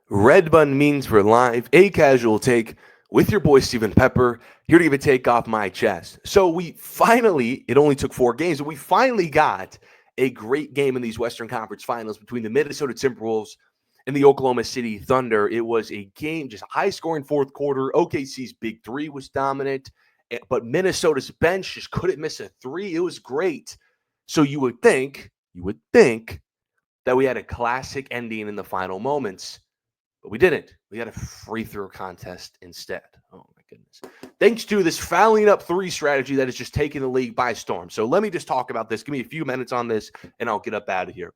Red Bun means we're live, a casual take with your boy Stephen Pepper, here to give a take off my chest. So we finally, it only took 4 games, but we finally got a great game in these Western Conference Finals between the Minnesota Timberwolves and the Oklahoma City Thunder. It was a game, just high scoring fourth quarter. OKC's big three was dominant, but Minnesota's bench just couldn't miss a three. It was great. So you would think that we had a classic ending in the final moments. But we didn't. We had a free throw contest instead. Oh, my goodness. Thanks to this fouling up three strategy that is just taking the league by storm. So let me just talk about this. Give me a few minutes on this, and I'll get up out of here.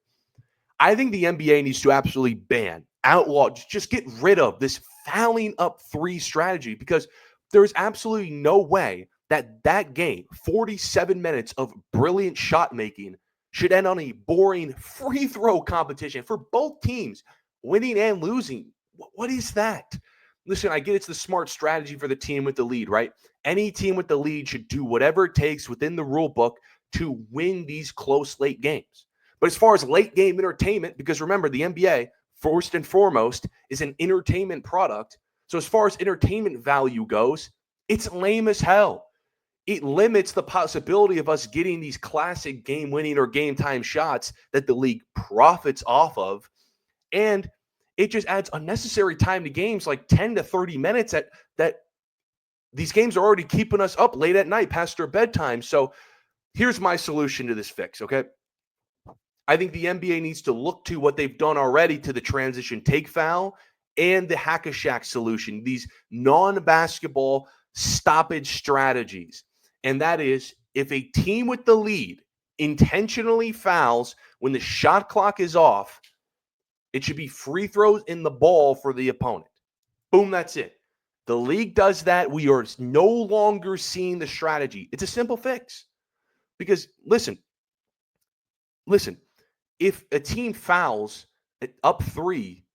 I think the NBA needs to absolutely ban, outlaw, just get rid of this fouling up three strategy because there is absolutely no way that game, 47 minutes of brilliant shot making, should end on a boring free throw competition for both teams, winning and losing. What is that? Listen, I get it's the smart strategy for the team with the lead, right? Any team with the lead should do whatever it takes within the rule book to win these close late games. But as far as late game entertainment, because remember, the NBA, first and foremost, is an entertainment product. So as far as entertainment value goes, it's lame as hell. It limits the possibility of us getting these classic game-winning or game-time shots that the league profits off of. And it just adds unnecessary time to games like 10 to 30 minutes that these games are already keeping us up late at night past their bedtime. So here's my solution to this fix, okay? I think the NBA needs to look to what they've done already to the transition take foul and the hack-a-shack solution, these non-basketball stoppage strategies. And that is, if a team with the lead intentionally fouls when the shot clock is off, it should be free throws in the ball for the opponent. Boom, that's it. The league does that. We are no longer seeing the strategy. It's a simple fix. Because listen, if a team fouls up three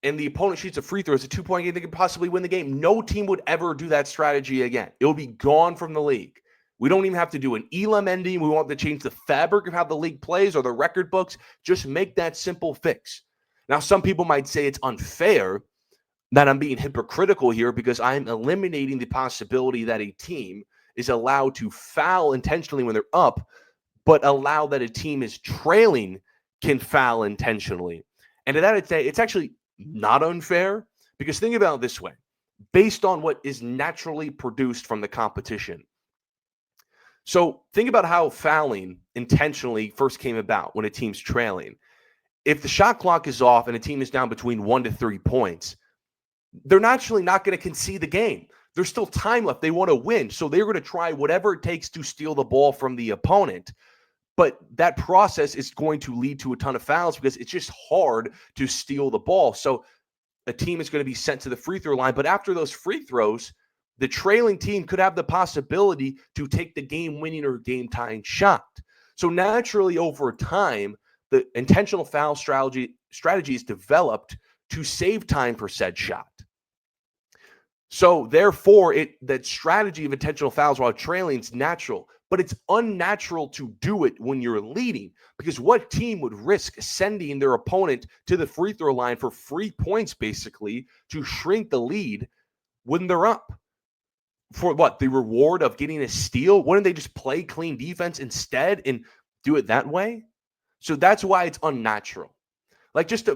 and the opponent shoots a free throw, it's a 2-point game, they could possibly win the game. No team would ever do that strategy again. It will be gone from the league. We don't even have to do an Elam ending. We won't have to change the fabric of how the league plays or the record books. Just make that simple fix. Now, some people might say it's unfair that I'm being hypocritical here because I'm eliminating the possibility that a team is allowed to foul intentionally when they're up, but allow that a team is trailing can foul intentionally. And to that, I'd say it's actually not unfair because think about it this way. Based on what is naturally produced from the competition. So think about how fouling intentionally first came about when a team's trailing. If the shot clock is off and a team is down between 1 to 3 points, they're naturally not going to concede the game. There's still time left. They want to win. So they're going to try whatever it takes to steal the ball from the opponent. But that process is going to lead to a ton of fouls because it's just hard to steal the ball. So a team is going to be sent to the free throw line. But after those free throws, the trailing team could have the possibility to take the game-winning or game-tying shot. So naturally, over time, the intentional foul strategy is developed to save time for said shot. So therefore, that strategy of intentional fouls while trailing is natural, but it's unnatural to do it when you're leading because what team would risk sending their opponent to the free throw line for free points, basically, to shrink the lead when they're up? For what? The reward of getting a steal? Wouldn't they just play clean defense instead and do it that way? So that's why it's unnatural. Like just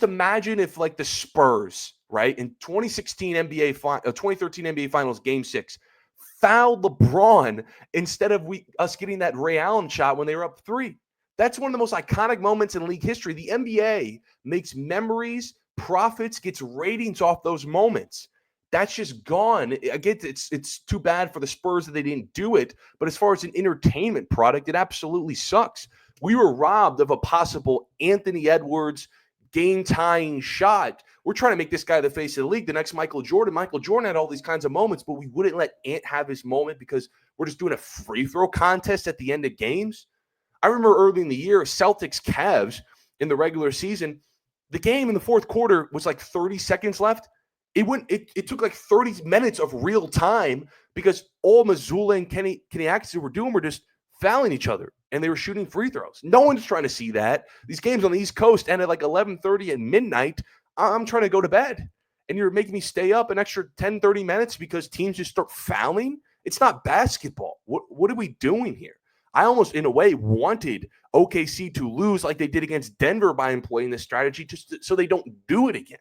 imagine if like the Spurs, right, in 2013 NBA Finals Game 6 fouled LeBron instead of us getting that Ray Allen shot when they were up 3. That's one of the most iconic moments in league history. The NBA makes memories, profits, gets ratings off those moments. That's just gone. I get it's too bad for the Spurs that they didn't do it, but as far as an entertainment product, it absolutely sucks. We were robbed of a possible Anthony Edwards game-tying shot. We're trying to make this guy the face of the league, the next Michael Jordan. Michael Jordan had all these kinds of moments, but we wouldn't let Ant have his moment because we're just doing a free throw contest at the end of games. I remember early in the year, Celtics-Cavs in the regular season, the game in the fourth quarter was like 30 seconds left. It took like 30 minutes of real time because all Mazzulla and Kenny Atkinson were doing were just fouling each other, and they were shooting free throws. No one's trying to see that. These games on the East Coast end at like 11:30 at midnight. I'm trying to go to bed, and you're making me stay up an extra 10, 30 minutes because teams just start fouling. It's not basketball. What are we doing here? I almost, in a way, wanted OKC to lose like they did against Denver by employing this strategy just so they don't do it again.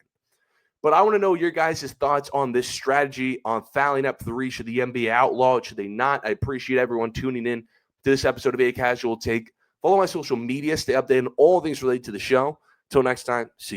But I want to know your guys' thoughts on this strategy on fouling up three. Should the NBA outlaw it? Should they not? I appreciate everyone tuning in to this episode of A Casual Take. Follow my social media. Stay updated on all things related to the show. Until next time, see you.